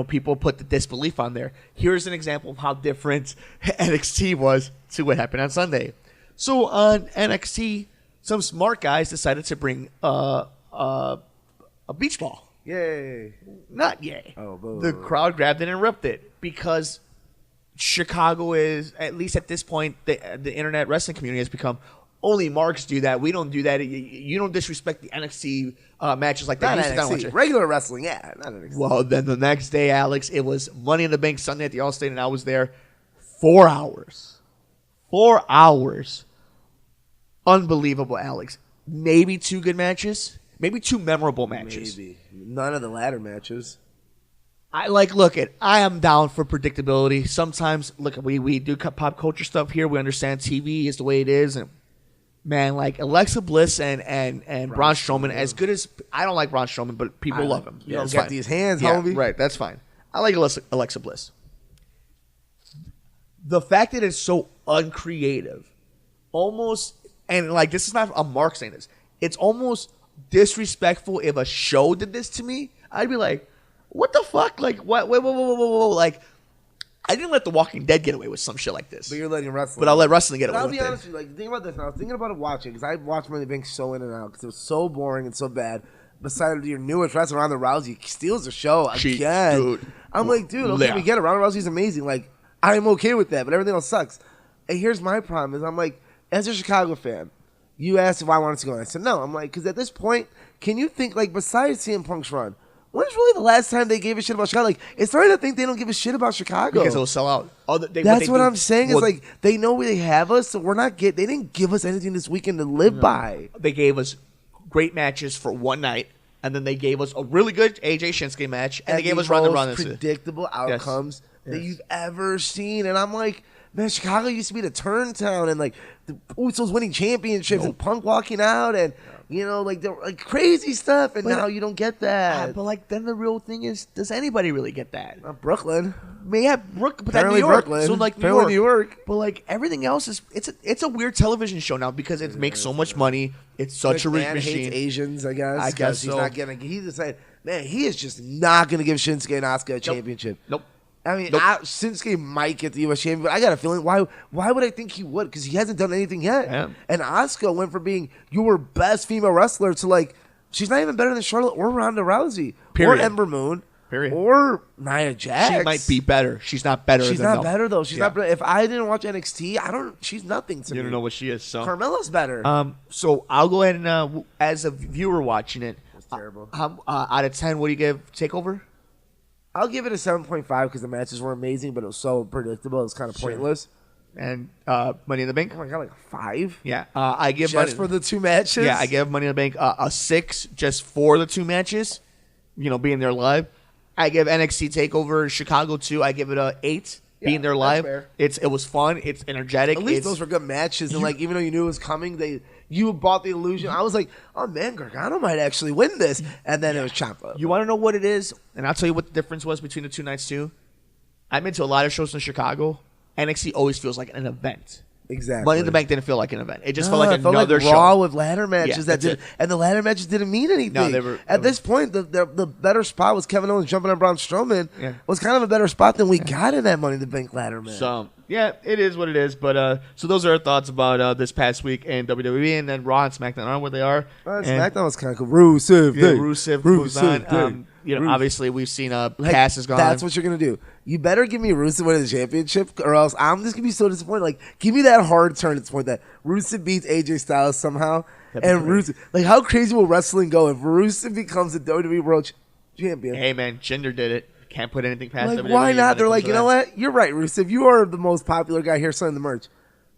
people put the disbelief on there. Here's an example of how different NXT was to what happened on Sunday. So on NXT, some smart guys decided to bring a beach ball. Yay. Not yay. Oh, boo. The crowd grabbed it and ripped it because Chicago is, at least at this point, the internet wrestling community has become, only marks do that. We don't do that. You don't disrespect the NXT matches like that. Not NXT. Regular wrestling, yeah. Not NXT. Well, then the next day, Alex, it was Money in the Bank Sunday at the Allstate, and I was there 4 hours. 4 hours. Unbelievable, Alex. Maybe 2 good matches. Maybe 2 memorable matches. Maybe. None of the ladder matches. I am down for predictability. Sometimes, we do pop culture stuff here. We understand TV is the way it is. And, man, like Alexa Bliss and Braun Strowman, as good as... I don't like Braun Strowman, but people love him. You don't get these hands, yeah, homie. Right, that's fine. I like Alexa Bliss. The fact that it's so uncreative, almost... And, this is not a Mark saying this. It's almost disrespectful if a show did this to me. I'd be like, what the fuck? Like, what? Wait, whoa. Like, I didn't let The Walking Dead get away with some shit like this. But you're letting wrestling. But I'll let wrestling get away with it. I'll be honest with you. Think about this. I was thinking about it watching because I watched Money in the Bank so in and out because it was so boring and so bad. Besides your newest wrestler, Ronda Rousey, steals the show again. Dude. I'm like, dude, okay, we get it. Ronda Rousey's amazing. Like, I'm okay with that, but everything else sucks. And here's my problem is I'm like, as a Chicago fan, you asked if I wanted to go. And I said no. I'm like, because at this point, can you think, besides CM Punk's run, when's really the last time they gave a shit about Chicago? Like, it's starting to think they don't give a shit about Chicago. Because it'll sell out. That's what I'm saying. It's they know where they have us, so we're not they didn't give us anything this weekend to live by. They gave us great matches for one night. and then they gave us a really good AJ Shinsuke match, and they gave us the Ronda most Rousey. predictable outcomes that Yes. you've ever seen. And I'm like, man, Chicago used to be the turn town, and like the Usos winning championships and Punk walking out, and you know, like the like crazy stuff. And now you don't get that. But like, then the real thing is, does anybody really get that? Brooklyn. I mean, yeah, but that's New Apparently York. Brooklyn. So like Apparently New York. But like everything else is it's a weird television show now because it makes so much money. It's such a rich McMahon machine. hates Asians, I guess. I guess he's so. not gonna. He decided, man, he is just not gonna give Shinsuke and Asuka a championship. Nope. I mean, Nope. Shinsuke might get the U.S. champion, but I got a feeling why would I think he would? Because he hasn't done anything yet. Yeah. And Asuka went from being your best female wrestler to like she's not even better than Charlotte or Ronda Rousey Period. or Ember Moon Period. or Nia Jax. She might be better. She's not better. She's than not them. better though. She's Yeah. not better. If I didn't watch NXT, I don't. She's nothing to me. You don't know what she is. So Carmella's better. So I'll go ahead and as a viewer watching it, terrible. Out of 10, what do you give Takeover? I'll give it a 7.5 because the matches were amazing, but it was so predictable. It was kind of pointless. And Money in the Bank. Oh my god, like a 5? Yeah, I give Just for the two matches. Yeah, I give Money in the Bank a 6 just for the two matches. You know, being there live. I give NXT Takeover Chicago 2. I give it a 8. Being there that's live, fair. it was fun. It's energetic. At least those were good matches, and like even though you knew it was coming, you bought the illusion. I was like, oh man, Gargano might actually win this, and then it was chopped up. You want to know what it is? And I'll tell you what the difference was between the two nights too. I've been to a lot of shows in Chicago. NXT always feels like an event. Exactly. Money in the Bank didn't feel like an event. It just No, felt like it felt another like Raw show. with ladder matches Yeah, that that's did, it. and the ladder matches didn't mean anything. No, they were- At this point, the better spot was Kevin Owens jumping on Braun Strowman. Yeah. Was kind of a better spot than we got in that Money in the Bank ladder match. So yeah, it is what it is. But so those are our thoughts about this past week in WWE, and then Raw and SmackDown are where they are. And, SmackDown was kind of cool. Rusev yeah, Day. Rusev moves on. Day. You know, Rusev. obviously we've seen Like, Cass is gone. That's what you're gonna do. You better give me Rusev winning the championship, or else I'm just gonna be so disappointed. Like, give me that hard turn at this point that Rusev beats AJ Styles somehow, and Rusev. Like, how crazy will wrestling go if Rusev becomes the WWE World Champion? Hey man, Jinder did it. Can't put anything past Like, WWE why when not? it They're comes like, to you know that. what? You're right, Rusev. You are the most popular guy here selling the merch.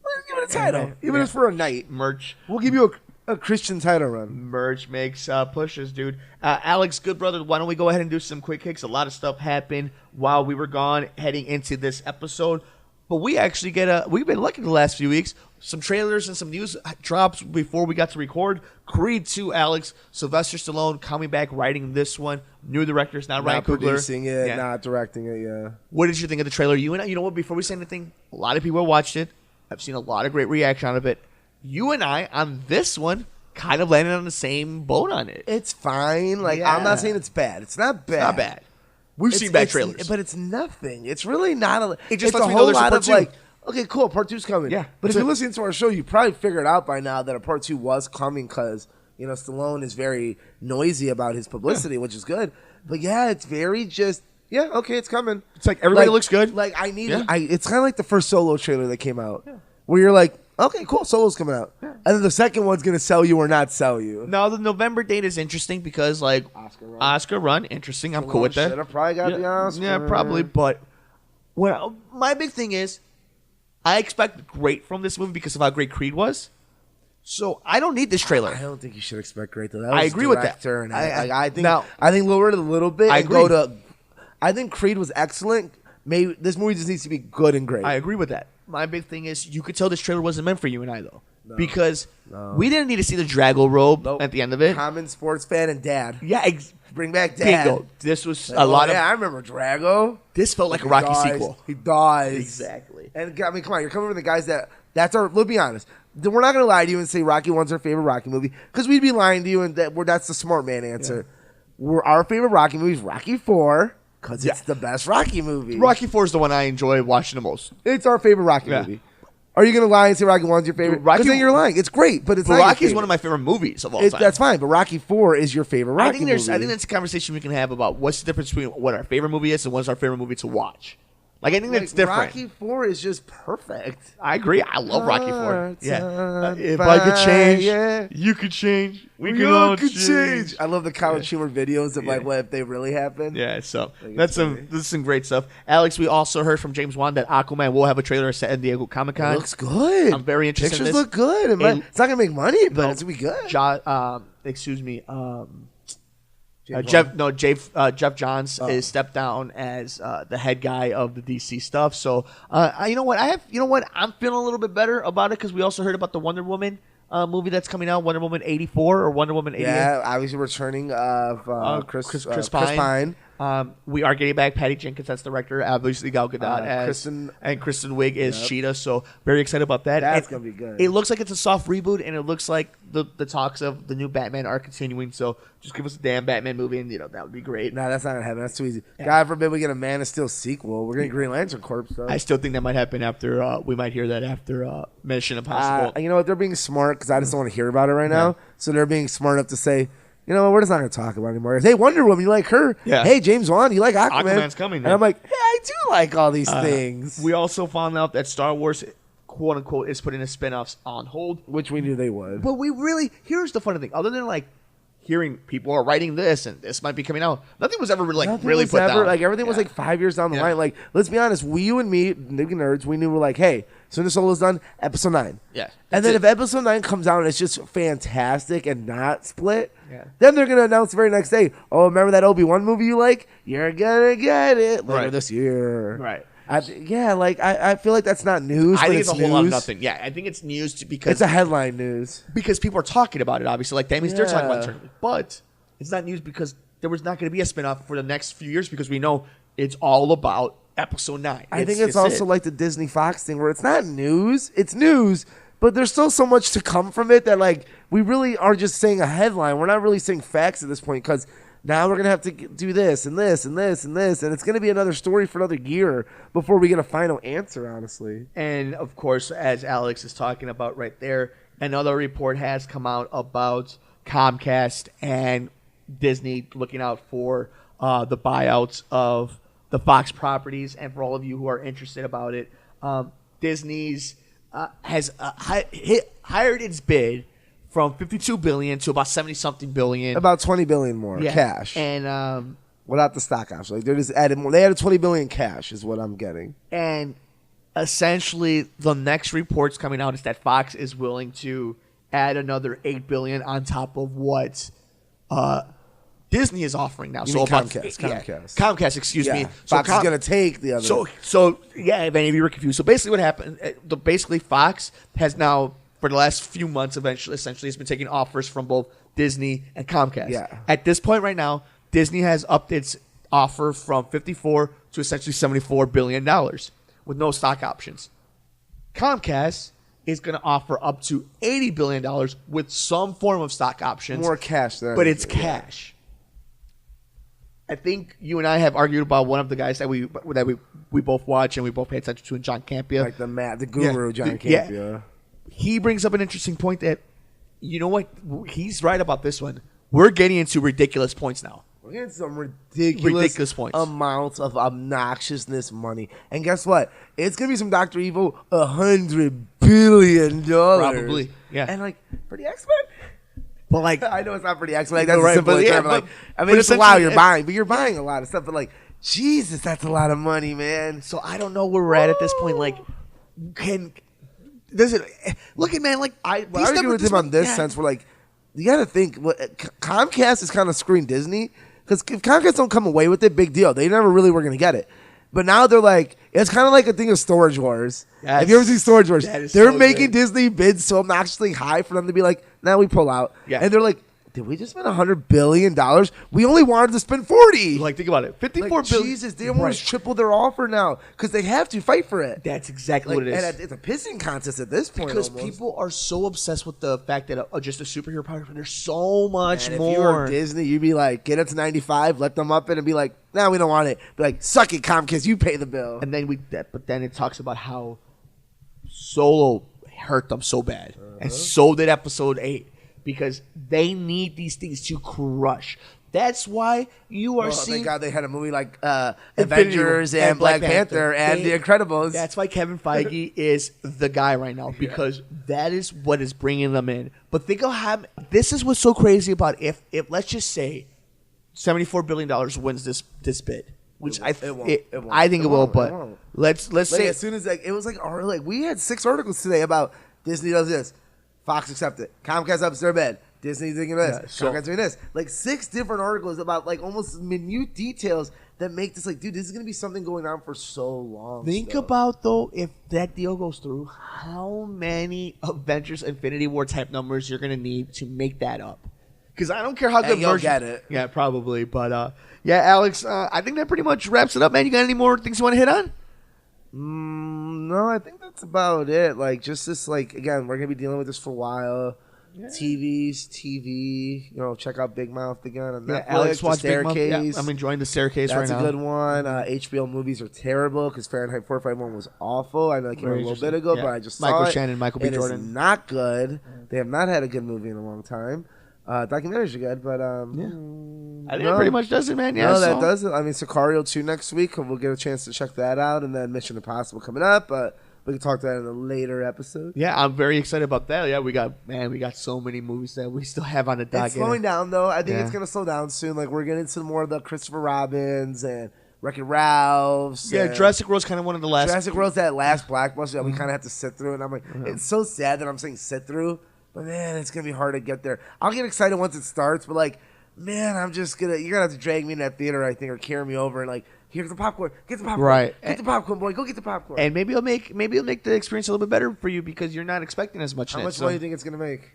Let's give it a title, man. even if it's for a night. Merch. We'll give you a Christian title run. Merch makes pushes, dude. Alex, good brother, why don't we go ahead and do some quick hits? A lot of stuff happened while we were gone heading into this episode. But we actually we've been lucky the last few weeks. Some trailers and some news drops before we got to record. Creed 2, Alex. Sylvester Stallone coming back writing this one. New directors, not Ryan Not Coogler. producing it, Yeah. not directing it, yeah. What did you think of the trailer? You and I, you know what, before we say anything, a lot of people watched it. I've seen a lot of great reaction out of it. You and I, on this one, kind of landed on the same boat on it. It's fine. Like, Yeah. I'm not saying it's bad. It's not bad. Not bad. We've seen bad trailers. But it's nothing. It's really not a. It just it's lets a me know whole there's a lot part of two. like, okay, cool, part 2's coming. Yeah, But if that's you're it. listening to our show, you probably figured out by now that a part 2 was coming because, you know, Stallone is very noisy about his publicity, which is good. But yeah, it's very just, yeah, okay, it's coming. It's like everybody looks good. Like, I need Yeah. it's kind of like the first Solo trailer that came out where you're like, okay, cool, Solo's coming out. And then the second one's going to sell you or not sell you. Now, the November date is interesting because, like, Oscar run, interesting. I'm cool with that. Should have probably got the Oscar. Yeah, probably. But well, my big thing is, I expect great from this movie because of how great Creed was. So I don't need this trailer. I don't think you should expect great though. That I was agree with that. director, and I think now- I think lower it a little bit. I and go agree. to. I think Creed was excellent. Maybe this movie just needs to be good and great. I agree with that. My big thing is, you could tell this trailer wasn't meant for you and I, though. Because we didn't need to see the Drago robe at the end of it. Common sports fan and dad. Yeah, Bring back dad. bingo. This was Like, a lot yeah, of... I remember Drago. This felt like a He Rocky dies. sequel. He dies. Exactly. And I mean, come on, you're coming from the guys that's our. Let's be honest. We're not gonna lie to you and say Rocky 1's our favorite Rocky movie because we'd be lying to you, and that's the smart man answer. Our favorite Rocky movie is Rocky 4 because it's the best Rocky movie. Rocky 4 is the one I enjoy watching the most. It's our favorite Rocky Yeah. movie. Are you gonna lie and say Rocky 1's your favorite? Rocky- Because then you're lying. It's great, but it's But not your Rocky is favorite. one of my favorite movies of all time. That's fine, but Rocky 4 is your favorite Rocky I think movie. I think that's a conversation we can have about what's the difference between what our favorite movie is and what's our favorite movie to watch. Like, I think that's different. Rocky 4 is just perfect. I agree. I love Rocky 4. Hearts Yeah. on If I could change, fire. you could change. We We could all all could change. I love the college humor videos of like what if they really happened. Yeah, so it's this funny. is some great stuff. Alex, we also heard from James Wan that Aquaman will have a trailer at San Diego Comic-Con. It looks good. I'm very interested in Pictures this. look good. It's not gonna make money, but No. it's gonna be good. Jeff Johns is stepped down as the head guy of the DC stuff. So you know what? I'm feeling a little bit better about it because we also heard about the Wonder Woman movie that's coming out, Wonder Woman 84 or Wonder Woman 88. Yeah, obviously returning of Chris Pine. We are getting back Patty Jenkins, that's the director. Obviously Gal Gadot and Kristen Wiig is Cheetah. So very excited about that. That's gonna be good. It looks like it's a soft reboot, and it looks like the talks of the new Batman are continuing. So just give us a damn Batman movie, and that would be great. Nah, that's not gonna happen. That's too easy. God forbid we get a Man of Steel sequel. We're getting Green Lantern Corps. So. I still think that might happen after. We might hear that after Mission Impossible. You know what? They're being smart because I just don't want to hear about it right now. So they're being smart enough to say, you know what? We're just not going to talk about it anymore. Hey, Wonder Woman, you like her? Yeah. Hey, James Wan, you like Aquaman? Aquaman's coming. And I'm like, hey, I do like all these things. We also found out that Star Wars, quote unquote, is putting the spinoffs on hold, which we knew they would. But here's the funny thing. Other than like hearing people are writing this and this might be coming out, nothing was ever really put down. Like everything was like 5 years down the line. Like, let's be honest, you and me, nigga nerds, we knew we're like, hey, as soon as Solo's done, episode 9. Yeah. And then if episode 9 comes out and it's just fantastic and not split, then they're gonna announce the very next day, oh, remember that Obi-Wan movie you like? You're gonna get it later this year. Right. I feel like that's not news. I think it's a whole lot of news. nothing. Yeah, I think it's news because it's a headline news because people are talking about it. Obviously, like that means they're talking about it, but it's not news because there was not going to be a spinoff for the next few years because we know it's all about episode 9. I think it's also like the Disney Fox thing where it's not news. It's news, but there's still so much to come from it that like we really are just saying a headline. We're not really saying facts at this point because now we're going to have to do this and this and this and this, and it's going to be another story for another year before we get a final answer, honestly. And, of course, as Alex is talking about right there, another report has come out about Comcast and Disney looking out for the buyouts of the Fox properties. And for all of you who are interested about it, Disney's has hired its bid from $52 billion to about $70-something billion. About $20 billion more cash. And without the stock option. Like, they're just added more. They added $20 billion cash is what I'm getting. And essentially the next reports coming out is that Fox is willing to add another $8 billion on top of what Disney is offering now. You mean Comcast. Comcast, excuse me. Fox is going to take the other. So yeah, if any of you were confused. So basically what happened, basically Fox has now, for the last few months, essentially has been taking offers from both Disney and Comcast. Yeah. At this point right now, Disney has upped its offer from $54 to essentially $74 billion with no stock options. Comcast is going to offer up to $80 billion with some form of stock options. More cash there. But it's cash. I think you and I have argued about one of the guys that we both watch and we both pay attention to, in John Campea. Like the guru, John Campea. Yeah. He brings up an interesting point that, you know what, he's right about this one. We're getting into ridiculous points now. We're getting some ridiculous points. Amounts of obnoxiousness money. And guess what? It's going to be some Dr. Evil $100 billion. Probably, yeah. And like, for the X-Men? But like, I know it's not for the X-Men. Like, that's a simple term. Like, I mean, it's a lot you're buying, but you're buying a lot of stuff. But like, Jesus, that's a lot of money, man. So I don't know where we're at this point. Like, does it look at, man, like I agree with him on this sense. We're like, you got to think. Comcast is kind of screwing Disney because if Comcast don't come away with it, big deal. They never really were going to get it, but now they're like, it's kind of like a thing of Storage Wars. Have you ever seen Storage Wars? They're making Disney bids so obnoxiously high for them to be like, now we pull out, and they're like, did we just spend $100 billion? We only wanted to spend 40. Like, think about it. $54 billion. Jesus, they almost tripled their offer now because they have to fight for it. That's exactly what it is. And it's a pissing contest at this point. Because people are so obsessed with the fact that just a superhero product, there's so much more. If you were Disney, you'd be like, get it to 95, let them up it, and be like, nah, we don't want it. Be like, suck it, Comcast, you pay the bill. And then but then it talks about how Solo hurt them so bad, and so did Episode 8. Because they need these things to crush. That's why you are seeing. Thank God they had a movie like Avengers and Black Panther and The Incredibles. That's why Kevin Feige is the guy right now, because that is what is bringing them in. But think of how this is what's so crazy about if let's just say $74 billion wins this bid. Which I think it will, but let's say as soon as it was like we had 6 articles today about Disney does this. Fox accepted. Comcast ups their bid. Disney's doing this. Yeah, so- Conrad's doing this. Like 6 different articles about like almost minute details that make this like, dude, this is gonna be something going on for so long. Think still. about, though, if that deal goes through, how many Avengers Infinity War type numbers you're going to need to make that up. Because I don't care how good you'll version. get it. Yeah, probably. But, yeah, Alex, I think that pretty much wraps it up, man. You got any more things you want to hit on? No, I think that's about it. Like, just this, like, again, we're gonna be dealing with this for a while. Yeah. TV. Check out Big Mouth again on Netflix. Alex The watched Big Mouth. Staircase. Yeah, I'm enjoying The Staircase That's right now. a good one. HBO movies are terrible because Fahrenheit 451 was awful. I know it came out a little bit ago, Yeah. but I just Michael saw it. Shannon, Michael B. It is Jordan. not good. They have not had a good movie in a long time. Documentaries are good, but I think that pretty much does it, man. Yeah, no, that does it. I mean, Sicario 2 next week. We'll get a chance to check that out, and then Mission Impossible coming up. But we can talk to that in a later episode. Yeah, I'm very excited about that. Yeah, we got so many movies that we still have on the docket. It's slowing down, though. I think it's going to slow down soon. Like, we're getting into more of the Christopher Robins and Wreck-It Ralphs. Yeah, and Jurassic World's kind of one of the last. Jurassic World's that last blockbuster that we kind of have to sit through. And I'm like, it's so sad that I'm saying sit through. But, man, it's going to be hard to get there. I'll get excited once it starts. But, like, man, you're going to have to drag me in that theater, I think, or carry me over and, like, here's the popcorn. Get the popcorn. Right. Get the popcorn, boy. Go get the popcorn. And maybe it'll make the experience a little bit better for you because you're not expecting as much. How much money do you think it's going to make?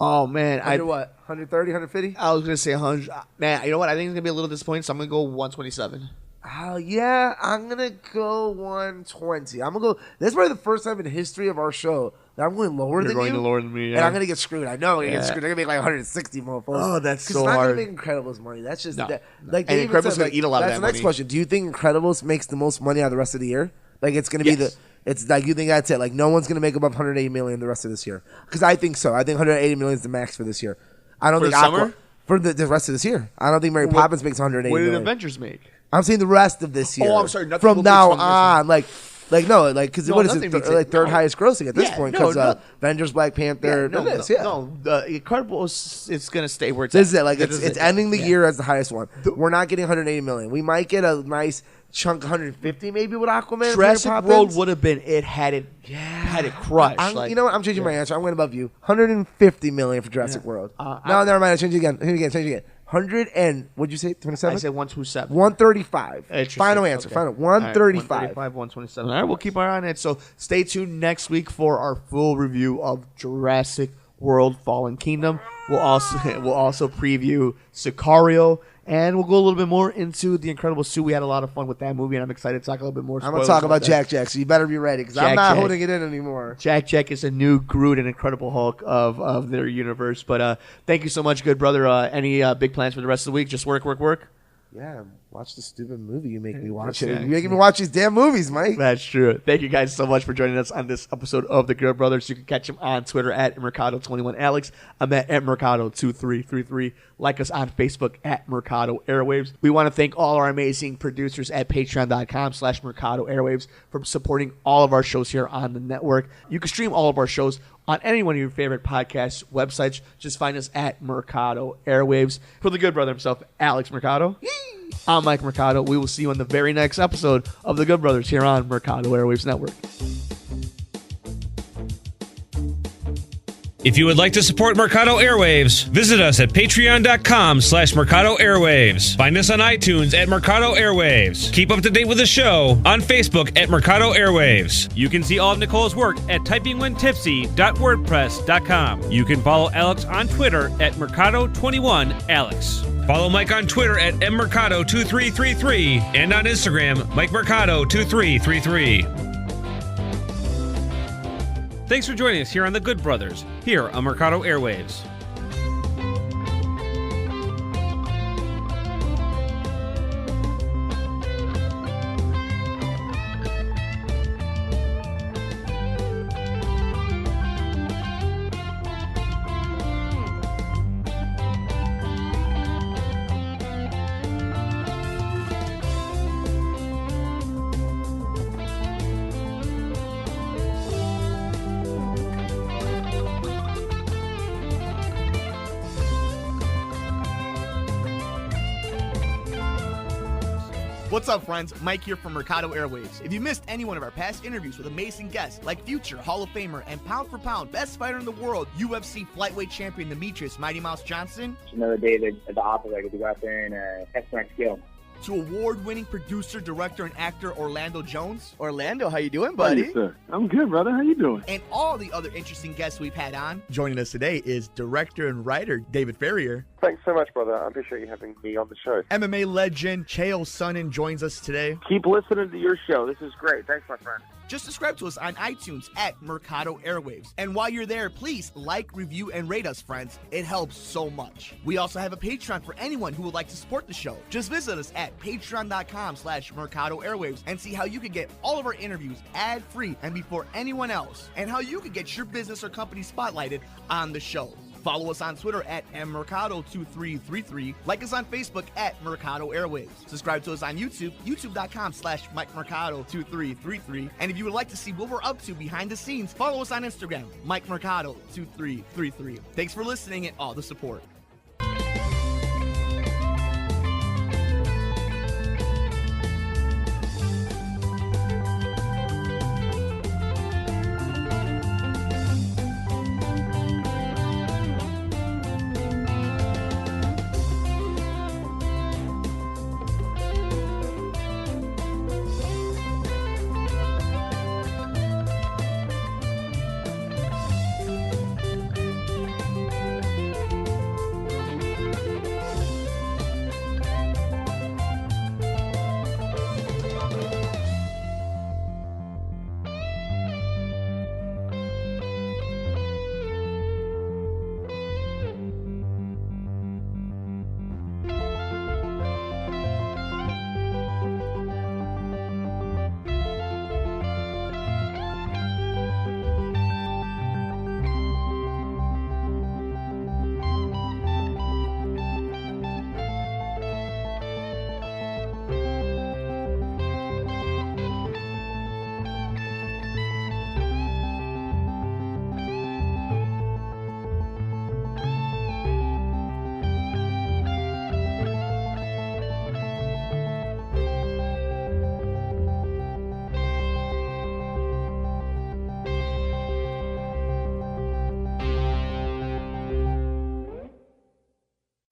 Oh, man. Under what? 130, 150? I was going to say 100. Man, you know what? I think it's going to be a little disappointing, so I'm going to go 127. Oh, yeah. I'm going to go 120. I'm going to go. This is probably the first time in the history of our show that I'm going lower than you. You're going lower than me, yeah. And I'm going to get screwed. I know I'm going to get screwed. They're going to make like 160 motherfuckers. Oh, that's so It's not hard. going to make Incredibles money. That's just No. that. No. Like, And they even Incredibles said, gonna like, eat a lot of that's that the next money. question. Do you think Incredibles makes the most money out of the rest of the year? Like, it's going to be Yes. it's like, you think that's it? Like, no one's going to make above 180 million the rest of this year? Because I think so. I think 180 million is the max for this year. I don't For think the summer? For the rest of this year. I don't think Mary Poppins makes 180 What did million. Avengers make? I'm saying the rest of this year. Oh, I'm sorry, nothing From will be now from this on, because No, what is nothing it? beats Like it. third No. highest grossing at this Yeah, point no, because no. Avengers, Black Panther, No, it is, yeah. the Incredibles, it's going to stay where it's This at. is it. Like This it's is it's it. ending the Yeah. year as the highest one. We're not getting 180 million. We might get a nice chunk, 150 maybe with Aquaman. and Jurassic Mary World Poppins. would have been had it crushed. You know what? I'm changing my answer. I'm going above you. 150 million for Jurassic World. No, never mind. I changed it again. Change it again. 100 and what'd you say? 27. I said 127. 135. Interesting. Final answer. Okay. Final. All right, 135. 127. All right, we'll keep our eye on it. So stay tuned next week for our full review of Jurassic World: Fallen Kingdom. We'll also preview Sicario, and we'll go a little bit more into The Incredibles 2. We had a lot of fun with that movie, and I'm excited to talk a little bit more. I'm going to talk about Jack, so you better be ready because I'm Jack not Jack. holding it in anymore. Jack is a new Groot and Incredible Hulk of their universe. But thank you so much, good brother. Any big plans for the rest of the week? Just work. Yeah, watch the stupid movie you make me watch it. Yeah. You're making me watch these damn movies, Mike. That's true. Thank you guys so much for joining us on this episode of The Good Brothers. You can catch him on Twitter at Mercado21Alex. I'm at Mercado2333. Like us on Facebook at Mercado Airwaves. We want to thank all our amazing producers at Patreon.com/Mercado Airwaves for supporting all of our shows here on the network. You can stream all of our shows on any one of your favorite podcast websites. Just find us at Mercado Airwaves. For the good brother himself, Alex Mercado. I'm Mike Mercado. We will see you on the very next episode of The Good Brothers here on Mercado Airwaves Network. If you would like to support Mercado Airwaves, visit us at patreon.com/Mercado Airwaves. Find us on iTunes at Mercado Airwaves. Keep up to date with the show on Facebook at Mercado Airwaves. You can see all of Nicole's work at typingwhentipsy.wordpress.com. You can follow Alex on Twitter at Mercado21Alex. Follow Mike on Twitter at mmercado2333 and on Instagram, MikeMercado2333. Thanks for joining us here on The Good Brothers, here on Mercado Airwaves. What's up, friends? Mike here from Mercado Airwaves. If you missed any one of our past interviews with amazing guests like future Hall of Famer and pound for pound best fighter in the world, UFC flyweight champion Demetrius Mighty Mouse Johnson, It's another day at the office. I get to go out there and test my skill. to award-winning producer, director, and actor Orlando Jones, Orlando, how you doing, Hey, buddy? sir. I'm good, brother. How you doing? and all the other interesting guests we've had on. Joining us today is director and writer David Ferrier. Thanks so much, brother. I appreciate you having me on the show. MMA legend Chael Sonnen joins us today. Keep listening to your show. This is great. Thanks, my friend. Just subscribe to us on iTunes at Mercado Airwaves. And while you're there, please like, review, and rate us, friends. It helps so much. We also have a Patreon for anyone who would like to support the show. Just visit us at patreon.com/Mercado Airwaves and see how you can get all of our interviews ad-free and before anyone else, and how you can get your business or company spotlighted on the show. Follow us on Twitter at mmercado2333. Like us on Facebook at Mercado Airwaves. Subscribe to us on YouTube, youtube.com/MikeMercado2333. And if you would like to see what we're up to behind the scenes, follow us on Instagram, MikeMercado2333. Thanks for listening and all the support.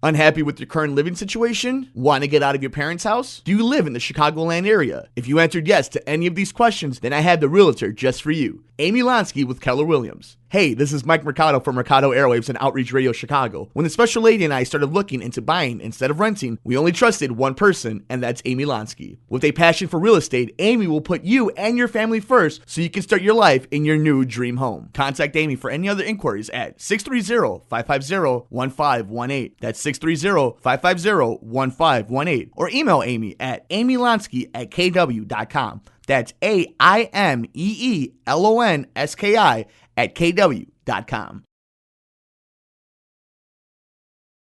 Unhappy with your current living situation? Want to get out of your parents' house? Do you live in the Chicagoland area? If you answered yes to any of these questions, then I have the realtor just for you, Amy Lonsky with Keller Williams. Hey, this is Mike Mercado from Mercado Airwaves and Outreach Radio Chicago. When the special lady and I started looking into buying instead of renting, we only trusted one person, and that's Amy Lonsky. With a passion for real estate, Amy will put you and your family first so you can start your life in your new dream home. Contact Amy for any other inquiries at 630-550-1518. That's 630-550-1518. Or email Amy at amylonsky@kw.com. That's AIMEELONSKI@kw.com.